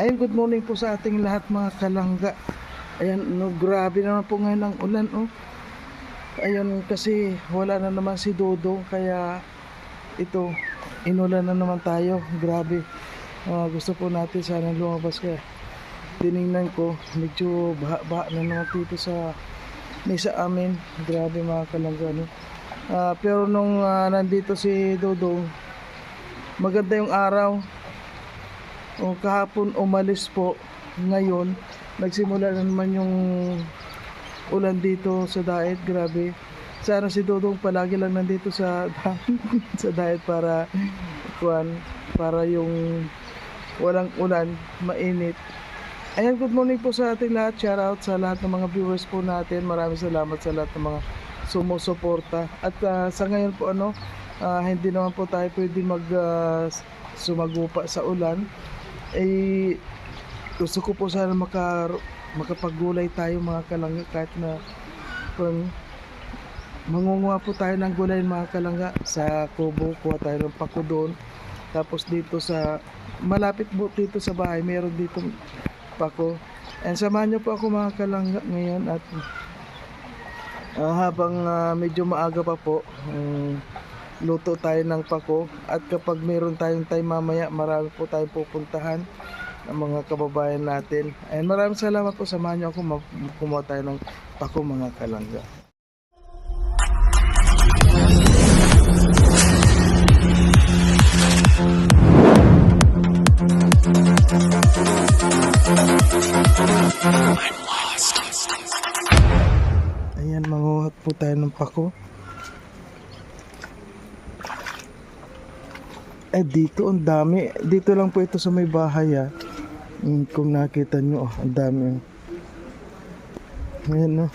Ayun, good morning po sa ating lahat mga kalangga. Ayan, no, grabe naman po ngayon ang ulan, oh. Ayun, kasi wala na naman si Dodong, kaya ito, inulan na naman tayo. Grabe. Gusto po natin sana lumabas, kaya tiningnan ko, medyo baha-baha na naman dito sa amin. Grabe mga kalangga, no? Pero nung nandito si Dodong, maganda yung araw. O kahapon umalis po, ngayon nagsimula na naman yung ulan dito sa Daet. Grabe, sana si Dodong palagi lang nandito sa sa Daet para para yung walang ulan, mainit. Ayan, good morning po sa ating lahat. Shout out sa lahat ng mga viewers po natin. Maraming salamat sa lahat ng mga sumusuporta. At sa ngayon po hindi naman po tayo pwede sumagupa sa ulan. Gusto ko po sana makapagulay tayo mga kalangga, kahit na mangunguha po tayo ng gulay mga kalangga sa kubo. Kuha tayo ng pako doon, tapos dito sa malapit po dito sa bahay meron dito pako. And samahan nyo po ako mga kalangga ngayon, at habang medyo maaga pa po, luto tayo ng pako. At kapag meron tayong time mamaya, marami po tayong pupuntahan ng mga kababayan natin. And maraming salamat po, samahan nyo ako, kumuha tayo ng pako mga kalangga. Ayan, manguha po tayo ng pako. Dito ang dami. Dito lang po ito sa may bahay, kung nakita nyo, ang dami. Ayan, no.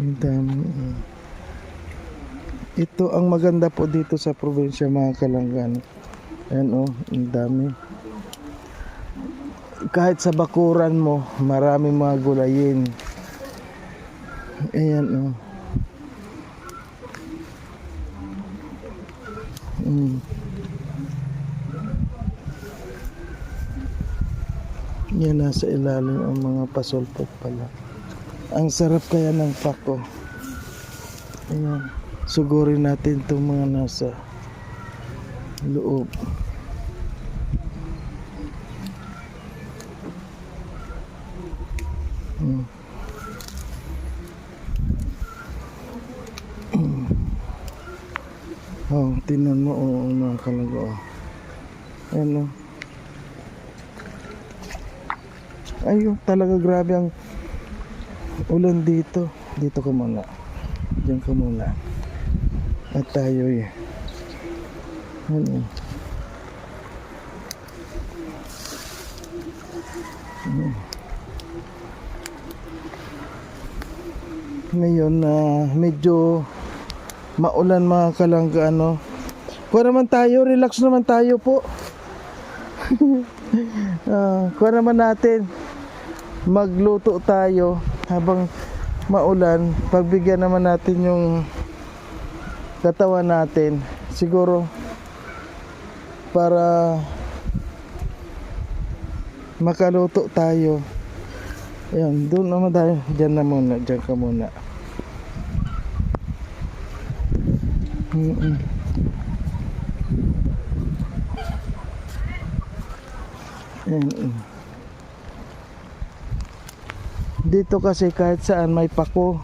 Ang dami. Ito ang maganda po dito sa probinsya mga kalanggan. Ayan, ang dami. Kahit sa bakuran mo, marami mga gulayin. Ayan, Yan, nasa ilalim ang mga pasulpot pala. Ang sarap kaya ng pako. Ayan, sugurin natin itong mga nasa loob. Tingnan mo, mga kalangga, Ayan, ayun, talaga grabe ang ulan dito. Dito ka muna, diyan ka muna, at tayo ngayon medyo maulan mga kalangga, kuha naman tayo, relax naman tayo po. Kuha naman natin, magluto tayo habang maulan. Pagbigyan naman natin yung katawan natin, siguro para makaluto tayo. Ayan, doon naman tayo, dyan na muna, dyan ka muna. Dito kasi kahit saan may pako.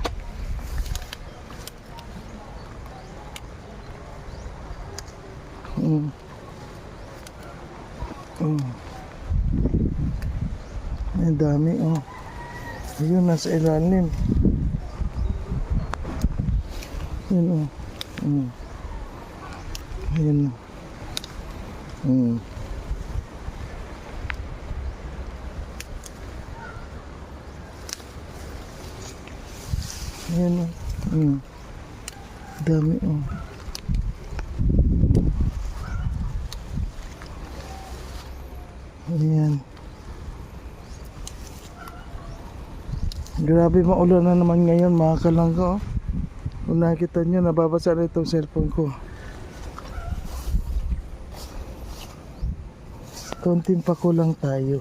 Ang dami, ayun, nasa ilalim. Ayun, ayun. Ayan, dami, Ayan. Grabe maulan na naman ngayon mga kalangga oh. Kung nakikita nyo, nababasa na itong cellphone ko. Konting pakulang tayo.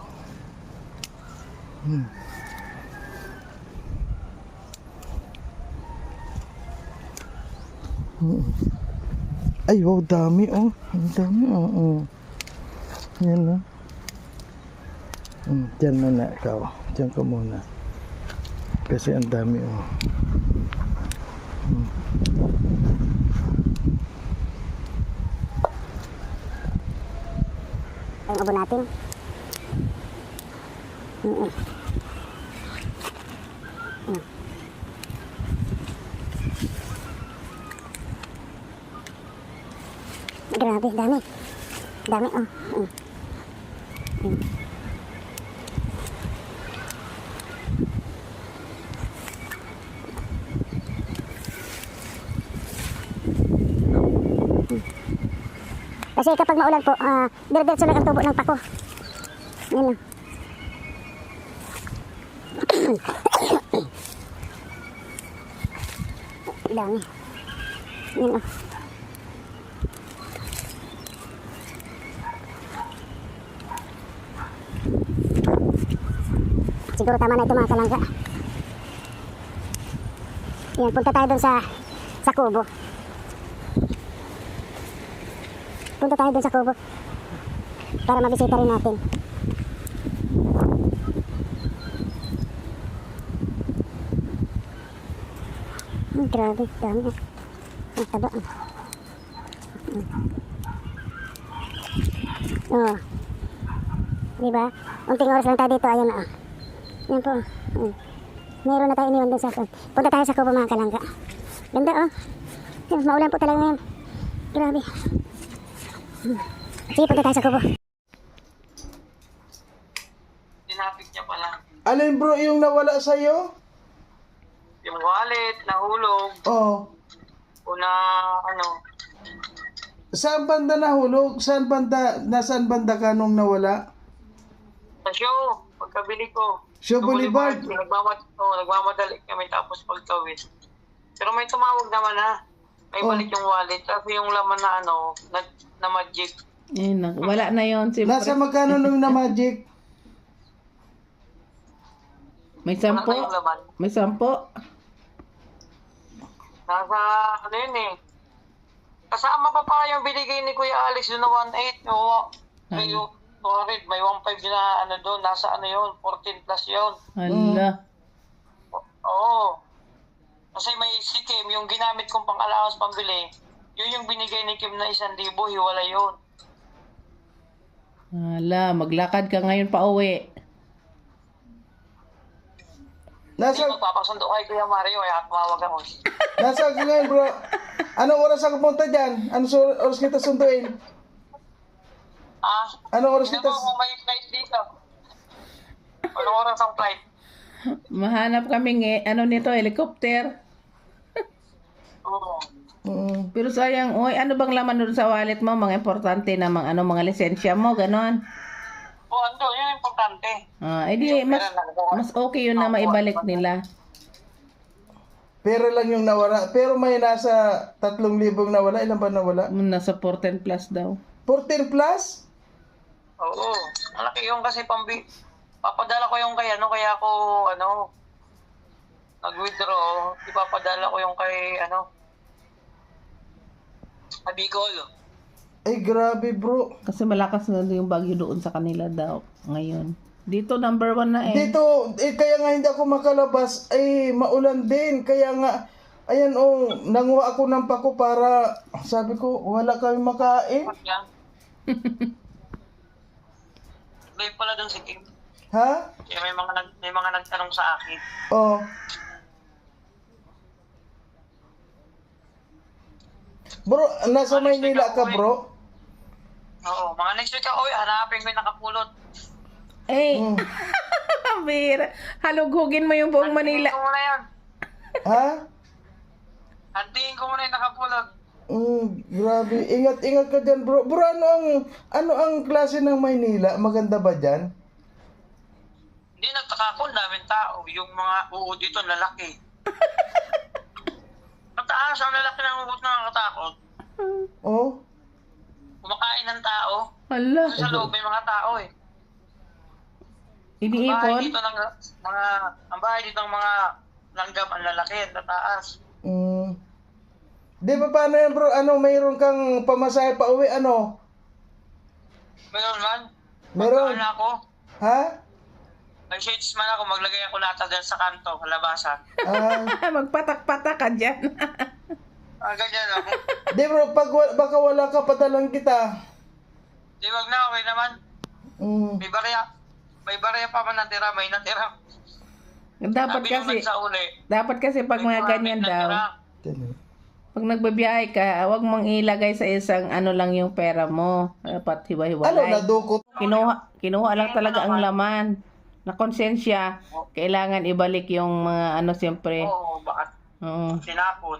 Ay, wow, dami oh. Ang dami oh. Yan oh. Diyan muna ikaw. Diyan ka muna. Kasi ang dami oh. Ang abo natin. Grabe, dami. Dami, oh. Kasi kapag maulan po, dire-diretso lang ang tubo ng pako. Yan lang. Dami. Yan oh. Siguro tama na ito mga kalangga. Yan, punta tayo dun sa kubo. Punta tayo dun sa kubo para mabisita rin natin. Grabe, dami. Ang taba. Oh. Diba? Unting oras lang tayo dito. Ayun na. Yan po. Meron na tayo iniwan dun sa... Punta tayo sa kubo mga kalangga. Ganda oh. Yan, maulan po talaga ngayon. Grabe. Sige, punta tayo sa kubo. Tinapik niya pala. Alin bro yung nawala sa'yo? Yung wallet, nahulog. Oh. O na, ano, Saan banda nahulog? Nasaan banda ka nung nawala? sa show, pagkabili ko. Show Boulevard. Nagmamadali kami tapos pagtawid. Pero may tumawag naman ha. May Oh. balik yung wallet. Kasi yung laman na ano, na magic. Eh, wala na yon siyempre. Nasa magkano nung na magic? May Wala sampo. na yung laman. May sampo. Nasa, ano yun eh. Kasama pa pala yung binigay ni Kuya Alex doon na 1.8. Yung 200, may 1.5 na ano doon. Nasa ano yun, 14 plus yun. Hala. Oo. Kasi may si Kim, yung ginamit kong pang-allowance pambili, yun yung binigay ni Kim na 1,000, hiwala yun. Hala, maglakad ka ngayon pa uwi. Hindi Nasa magpapasundo kay Kuya Mario, kaya tumawag ako. ka ngayon bro? Anong oras ako punta dyan? Anong oras kita sunduin? Anong oras Tignan kita? mo kung may flight dito. Anong oras ang flight? Mahanap kaming ano nito, helicopter. Oo. Pero sayang, oy, ano bang laman doon sa wallet mo? Mga importante na mga lisensya mo, ganon. Ando, yun yung importante. Edi, mas okay yun na maibalik nila. Pera lang yung nawala. Pero may nasa 3,000 nawala. Ilan ba nawala? Nasa 14 plus daw. 14 plus? Oo. Malaki yung kasi papadala ko yung kay kaya ako, nag-withdraw. Ipapadala ko yung kay, Bicol. Ay grabe bro. Kasi malakas na yung bagyo doon sa kanila daw ngayon. Dito number 1 na eh. Dito, kaya nga hindi ako makalabas. Ay, maulan din. Kaya nga, ayan nanguha ako ng pako para, sabi ko, wala kami makain. Yan. May pala doon si Kim. Ha? Kaya may mga nagtanong sa akin. Oh. Bro, nasa Maynila ka bro? Oo, mga next week ako, hanapin ko yung nakapulot. Eh, Bira, halughugin mo yung buong Manila. Hantingin ko muna yan. Ha? Hantingin ko muna yung nakapulot. Grabe. Ingat ka dyan bro. Bro, ano ang klase ng Maynila? Maganda ba dyan? Hindi, nagtataka ko, daming tao. Yung mga uod dito, lalaki. Mataas, ang lalaki ng uod na nakakatakot. Oh. Kumakain ng tao. Hala. Kasi sa loob may mga tao eh. Ang bahay Iniipon? dito ng mga, ang bahay dito ng mga langgam, ang lalaki, ang tataas. Di ba paano yan bro? Ano, mayroon kang pamasahe pa uwi, ano? Meron man. Meron. Magkaan ako. Ha? May shades man ako, maglagay ako lata dyan sa kanto, kalabasan. Magpatak-patak ka dyan. Ganyan ako. Di bro, baka wala ka, patalang kita. Di wag na, okay naman. May barya. May barya pa man natira, may natira. Dapat Sabi nung kasi, nagsauli, dapat kasi pag mga ganyan daw, pag nagbabiyahe ka, huwag mong ilagay sa isang ano lang yung pera mo. Dapat Ano, hiwa-hiwalay. nadukot? Kinuha lang talaga ang laman. Na konsensya, kailangan ibalik yung mga ano siyempre. Oo, bakit Oo. sinapon.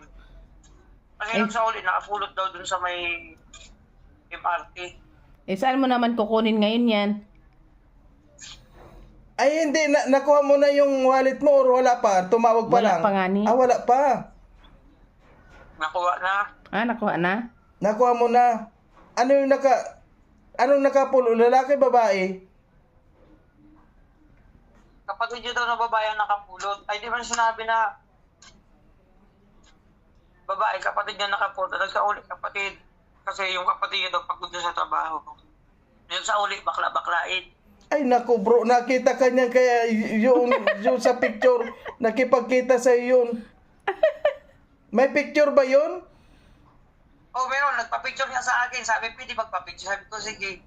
Kasi nung sa uli, nakapulot daw dun sa may MRT. Eh saan mo naman kukunin ngayon yan? Ay hindi, nakuha mo na yung wallet mo or wala pa? Tumawag pa Wala lang? pa nga ni. Ah, wala pa. Nakuha na. Nakuha na? Nakuha mo na. Anong nakapulo? Lalaki, babae? Kapatid yun daw na babae ang nakapulot. Ay, di ba sinabi na babae, kapatid niya nakapulot. Nagsauli, kapatid. Kasi yung kapatid niya daw pagod na sa trabaho. Yung sa uli, bakla-baklain. Ay naku bro, nakita ka niyan kaya yung sa picture, nakipagkita sa yun. May picture ba yun? Oh, meron. Nagpa-picture niya sa akin. Sabi, pwede magpa-picture. Sabi ko, sige.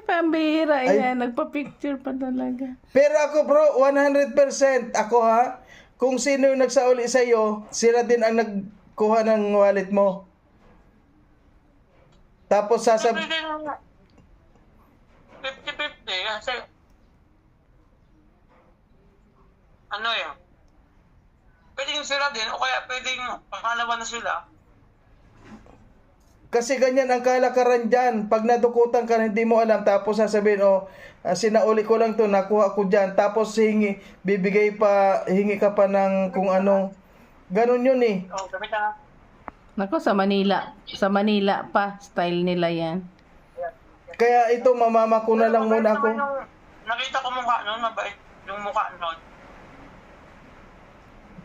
Pambira Ay. yan. Nagpa-picture pa talaga. Pero ako bro, 100% ako ha. Kung sino yung nagsauli sa iyo, sila din ang nagkuha ng wallet mo. Tapos Pwede din 50-50. Kasi, ano yun? Pwedeng sila din o kaya pwedeng pangalawa na sila. kasi ganyan ang kalakaran dyan. Pag nadukutan ka, hindi mo alam. Tapos sasabihin, sinauli ko lang to, nakuha ko dyan. Tapos hingi ka pa ng kung ano. Ganon yun eh. Oh, gamit na. Nako, sa Manila. Sa Manila pa. Style nila yan. Kaya ito, mamama ko na lang muna ako. Nakita ko mukha nun, mabait yung mukha nun.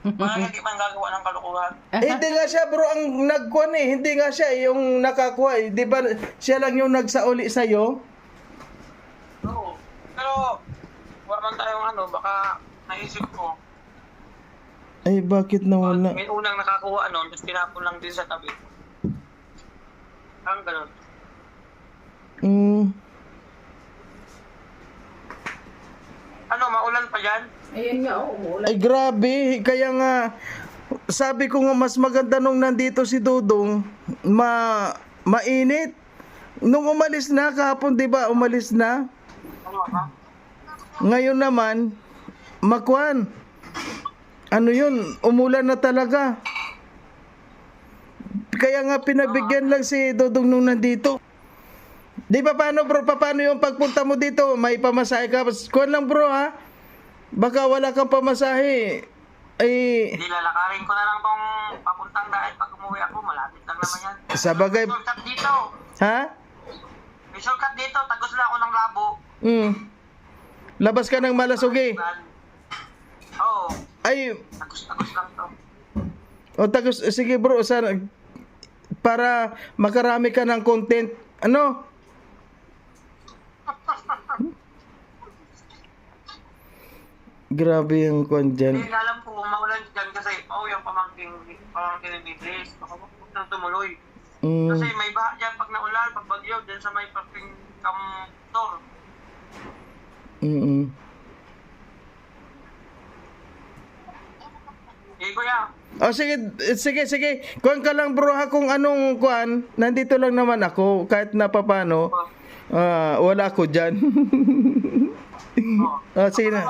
Mga hindi man gagawa ng kalukuhan. Hindi nga siya bro ang nagkuhan eh. Hindi nga siya yung nakakuha eh. Di ba siya lang yung nagsauli sa'yo? Oo. Pero, wala man tayong ano, baka naisip ko. Ay bakit nawala? May unang nakakuha nun, tapos tinapon lang din sa tabi. Ang ganun. Ano, maulan pa dyan? Ayun nga, oo. Ay grabe. Kaya nga sabi ko nga mas maganda nung nandito si Dudong mainit. Nung umalis na kahapon, di ba? Umalis na. Ano ha? Ngayon naman makwan. Ano yun? Umulan na talaga. Kaya nga pinabigyan lang si Dudong nung nandito. Di ba paano bro? Paano yung pagpunta mo dito? May pamasahe ka? Kuhan lang bro ha? Baka wala kang pamasahe. Ay, Hindi lalakarin ko na lang tong papuntang dahil pag umuwi ako, malapit lang naman yan. sa bagay. May shortcut dito. Ha? May shortcut dito, tagos na ako ng labo. Labas ka ng Malasugi. Oo, Ay, tagos lang to. tagos. Sige bro, sana para makarami ka ng content. Ano? Grabe yung kwan dyan. Hindi alam ko kung maulan dyan kasi yung pamangking ni Biglis. Baka huwag nang tumuloy. Kasi may baha dyan pag naulan, pag bagyo, dyan sa may parking kamtor. Kuya. Sige. Kuhan ka lang bro ha kung anong kuhan. Nandito lang naman ako kahit na papano. Wala ako dyan. Sige na.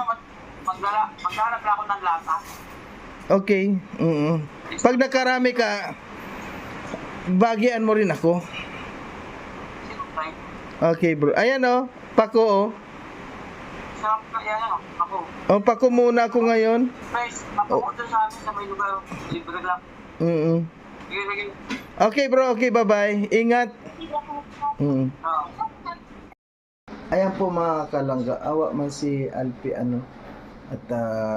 Maghanap lang ako ng lata. Okay. Pag nakarami ka, bagian mo rin ako. Okay bro. Ayan Paco Kaya ako. O, pako muna ako ngayon. Guys, mapapunta sa amin sa may lugar. Libre lang. Sige, sige. Okay bro, okay, bye-bye. Ingat. Ah. Ayan po mga kalangga, awa man si Alpi at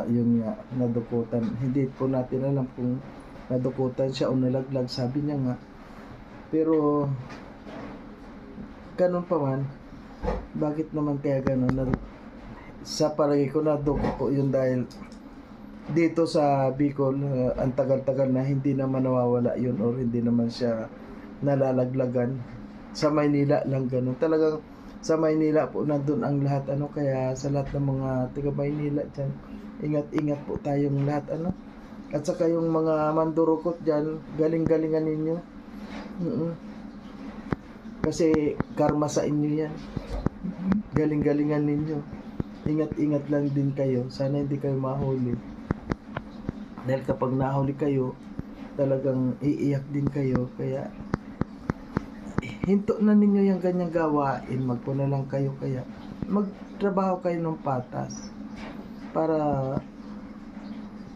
yun nga, nadukutan. Hindi po natin alam kung nadukutan siya o nalaglag, sabi niya nga. Pero, ganun pa man, bakit naman kaya ganun? Sa palagi ko naduko po yun dahil dito sa Bicol, ang tagal-tagal na hindi naman nawawala yun or hindi naman siya nalalaglagan. Sa Maynila lang ganun. Talagang sa Maynila po nandun ang lahat kaya sa lahat ng mga taga Maynila dyan, ingat-ingat po tayong lahat at saka yung mga mandurukot dyan, galing-galingan ninyo. Kasi karma sa inyo yan, galing-galingan ninyo, ingat-ingat lang din kayo, sana hindi kayo mahuli dahil kapag nahuli kayo talagang iiyak din kayo. Kaya hinto na ninyo yung ganyang gawain, magpuna lang kayo, kaya magtrabaho kayo ng patas para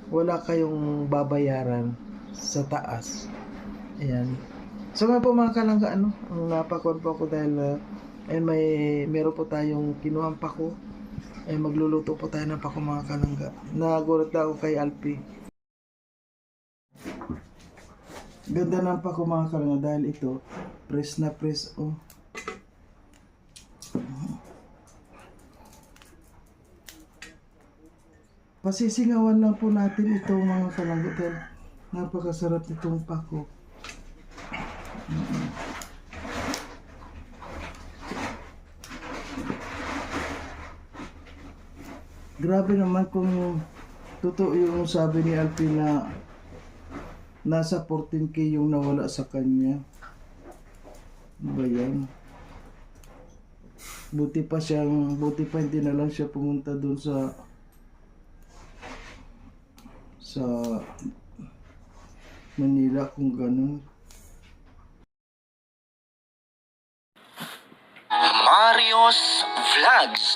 wala kayong babayaran sa taas. Ayan. So nga po mga kalangga, ang napakon po ako dahil meron po tayong kinuhang pako. Magluluto po tayo ng pako mga kalangga. Nagulat na ako kay Alpi. Ganda ng pako mga kalangga dahil ito press na press Pasisingawan lang po natin ito mga kalangga dahil napakasarap itong pako. Grabe naman kung totoo yung sabi ni Alpi na nasa 14K yung nawala sa kanya. Ano ba yan? Buti pa hindi na lang siya pumunta doon sa Manila kung ganun. Mario's Vlogs.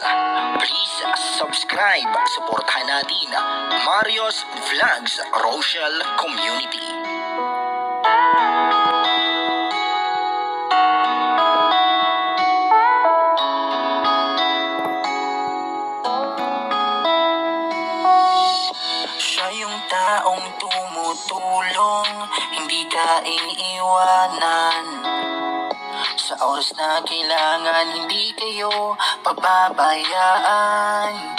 Please subscribe. Suportahan natin Mario's Vlogs Rochelle Community. Siya yung taong tumutulong, hindi ka iiwanan. Sa oras na kailangan, hindi kayo pababayaan.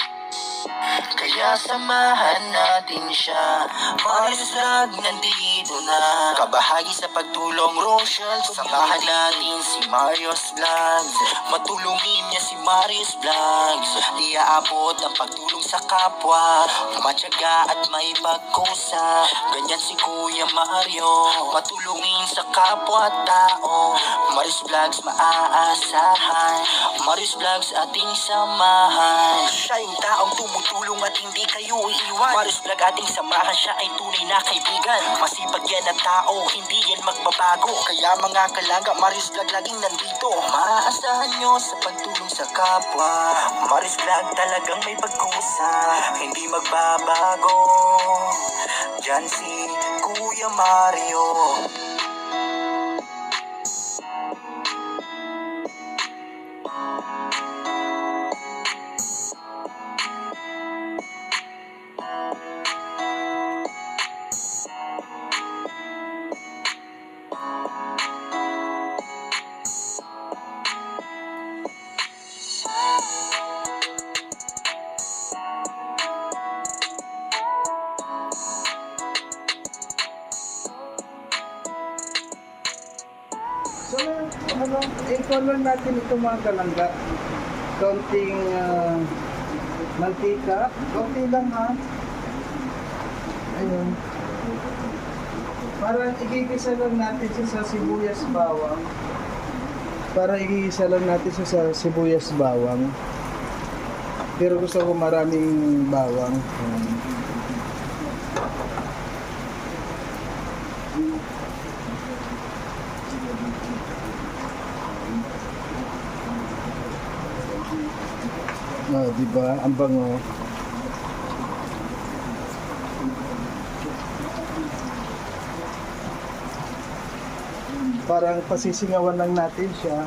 Kaya samahan natin siya. Mario's Vlog nandito na. Kabahagi sa pagtulong Rochelle. Samahan natin si Mario's Vlog. Matulungin niya si Mario's Vlog. Iaabot ang pagtulong sa kapwa. Matyaga at may pagkusa. Ganyan si Kuya Mario. Matulungin sa kapwa tao. Mario's Vlogs maaasahan. Mario's Vlogs ating samahan. Siya yung taong tumutulong at hindi kayo iiwan. Mario's Vlog ating samahan, siya ay tunay na kaibigan. Masipag yan na tao, hindi yan magbabago. Kaya mga kalangga, Mario's Vlog laging nandito. Maaasahan nyo sa pagtulong sa kapwa. Mario's Vlog talagang may pagkusa, hindi magbabago. Diyan si Kuya Mario. So, i-color natin ito mga kalangga. Kaunting mantika. Kaunti lang ha. Ayun. Parang igigisa lang natin siya sa sibuyas bawang. Pero gusto ko maraming bawang. Oh, di ba? Ang bango. Parang pasisingawan lang natin siya.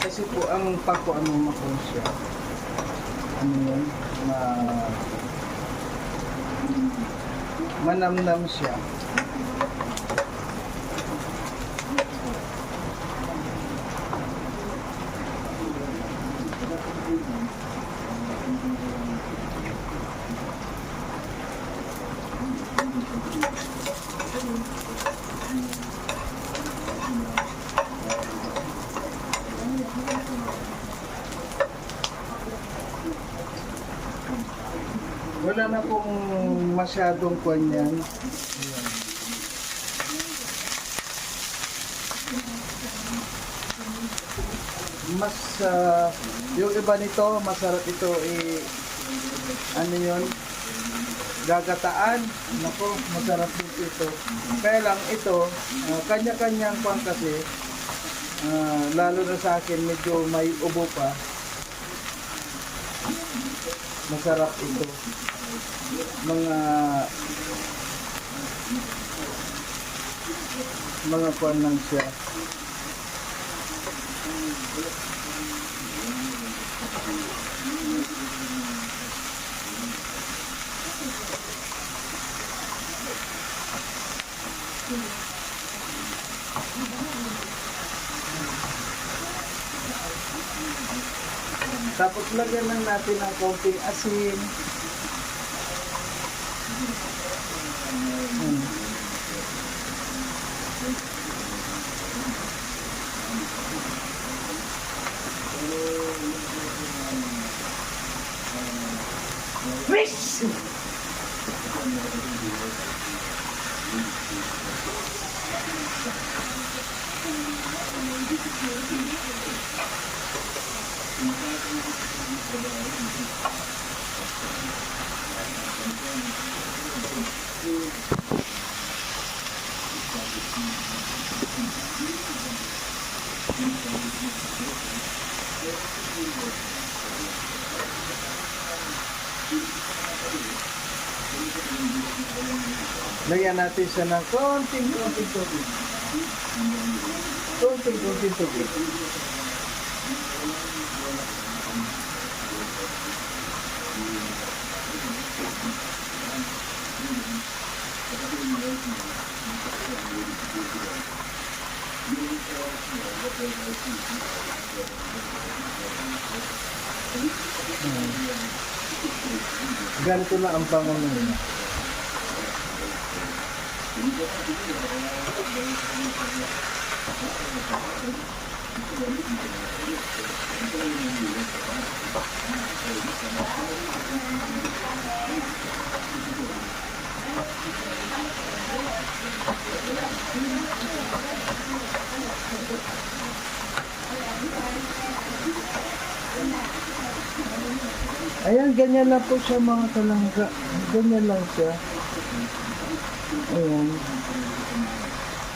Kasi po ang pako ano mo siya. Ano yun? Manamnam siya. Wala na pong masyadong kwan yan. Ayan. Mas, yung iba nito, masarap ito ano yun, gagataan. Nako, masarap din ito. Kaya lang ito, kanya-kanyang kwan kasi, lalo na sa akin, medyo may ubo pa. Masarap ito. Mga kwan lang siya. Tapos lagyan lang natin ng konting asin. Fish! Lagyan natin siya ng konting tubig. Konting tubig. Ganito na ang pangalan. Ayan, ganyan lang po siya mga kalangga. Ganyan lang siya. Ayan.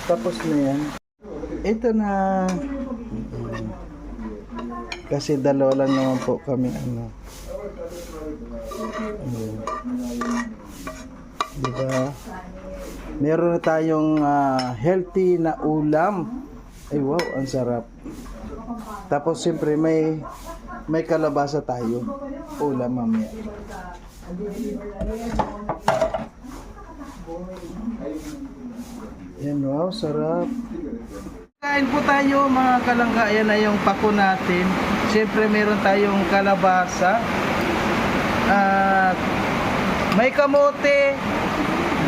Tapos na yan. Ito na. Kasi dalawa lang naman po kami ano. Ayan. Diba? Meron na tayong healthy na ulam. Ay wow, ang sarap. Tapos siyempre may kalabasa tayo. Ulam mamaya. Yan, wow, sarap. Kain po tayo mga kalangga. Ayan na yung pako natin. Siyempre meron tayong kalabasa. At may kamote,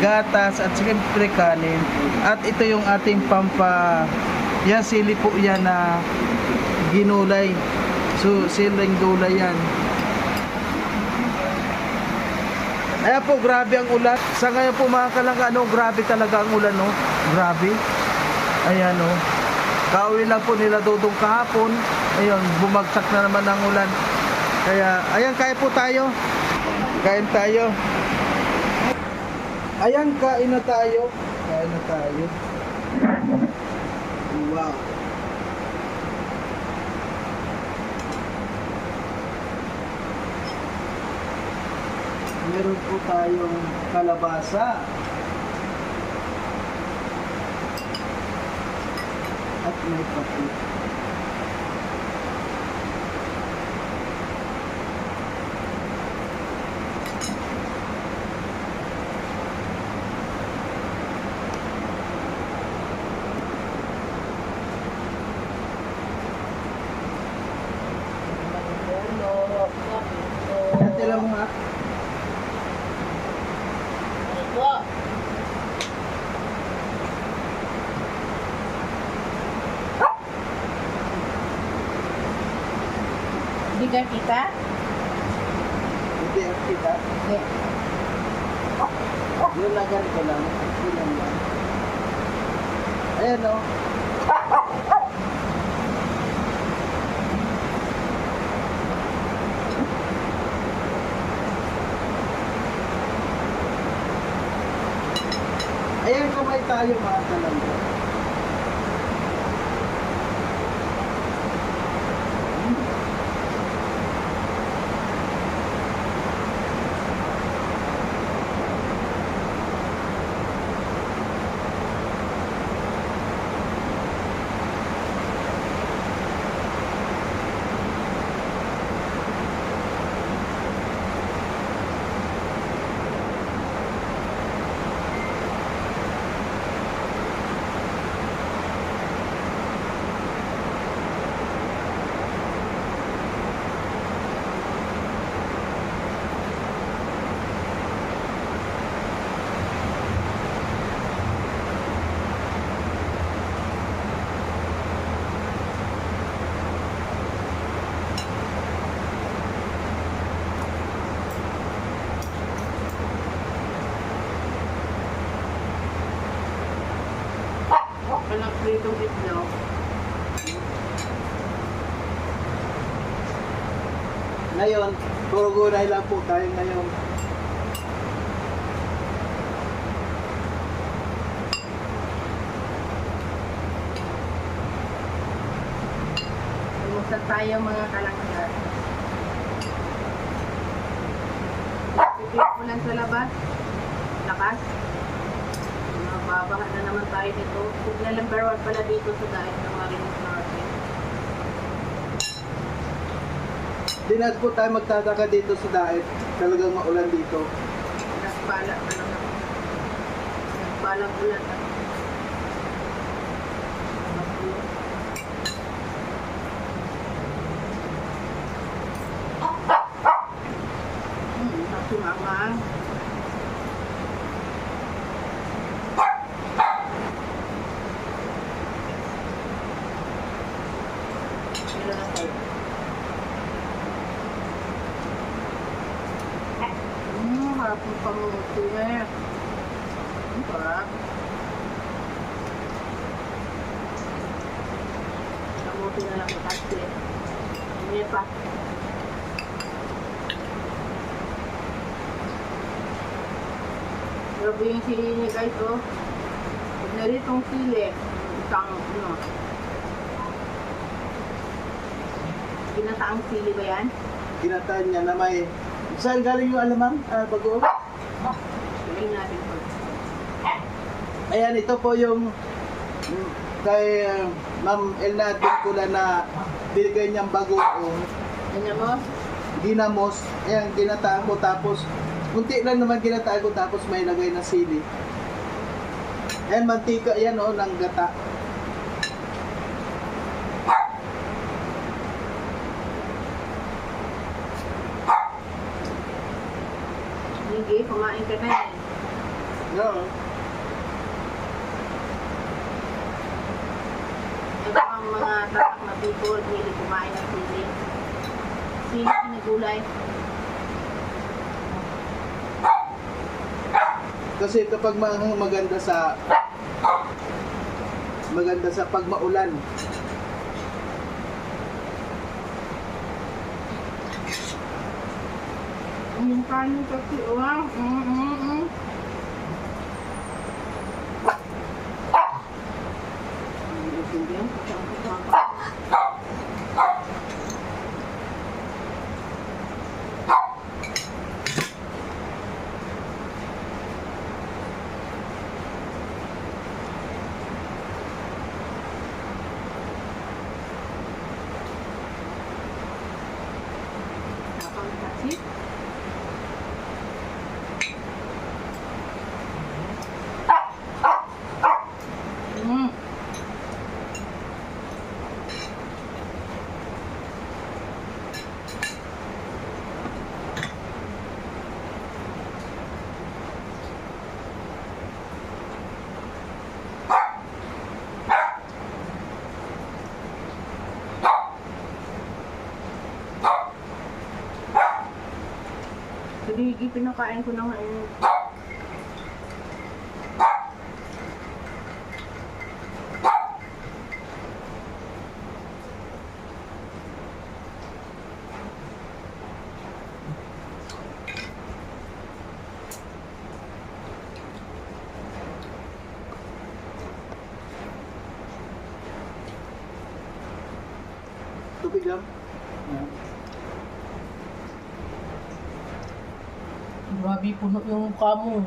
gatas at siyempre kanin. At ito yung ating yan sili po yan na ginulay. So siling gulay yan. Ayan po, grabe ang ulan. Sa ngayon po mga kalangga, grabe talaga ang ulan, no? Grabe. Ayan, no? Kauwi lang po nila Dudong kahapon. Ayun, bumagsak na naman ang ulan. Kaya, ayan, kain po tayo. Kain tayo. Ayan, kain na tayo. Kain na tayo. Wow. meron po tayong kalabasa. At may kape. Ate lang nga. Hindi ka kita? Hindi ang kita. Hindi. Yun lang ganito lang. Yun lang. Ayan o. Ayan, kumay tayo mga talangga. Walang pritong itlog. Ngayon, puro gulay lang po tayo ngayon. Umusap tayo mga kalangga. Pipip mo lang sa labas. Lakas. Mababahan na naman tayo dito. Signal number 1 pala dito sa dahil ng Marinos Norte. Di na po tayo magtataka dito sa daet. Talagang maulan dito. Nagpala ka naman. Nagpalang ulan na. Nasumangang. Sila na tayo. Harap ng pamuti eh. Ang sarap. Pamuti na lang kasi. Hindi pa. Grabe yung sili niya guys oh. Huwag na rin itong sili. Isang ano. Ginataang sili ba yan? Ginataan niya na may... Saan galing yung alamang? Bago? Tingnan natin po. Ayan, ito po yung kay Ma'am Elna Dinkula na binigay niyang bagoong Ganyan mo? ginamos. Ayan, ginataan ko tapos kunti lang naman ginataan ko tapos may lagay na sili. Ayan, mantika yan o, ng gata. Sige, kumain ka na eh. No. Ito ang mga tatak na people, hindi kumain ng sili. Sili na gulay. Kasi kapag maganda sa pag maulan. Yung kanin kasi, wow. See? Mm. Hindi, pinakain ko na nga eh. Tubig lang. Grabe, puno yung mukha mo.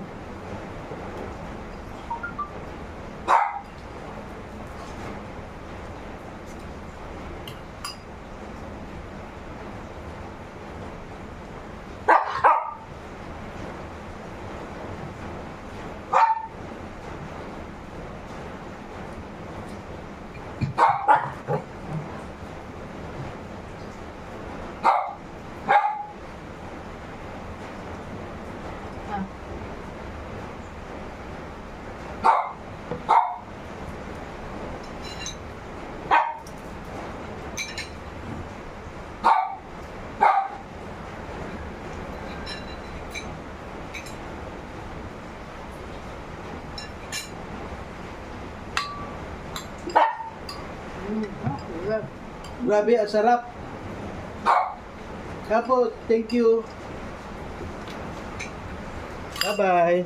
Grabe, ang sarap. Kapo, thank you. Bye-bye.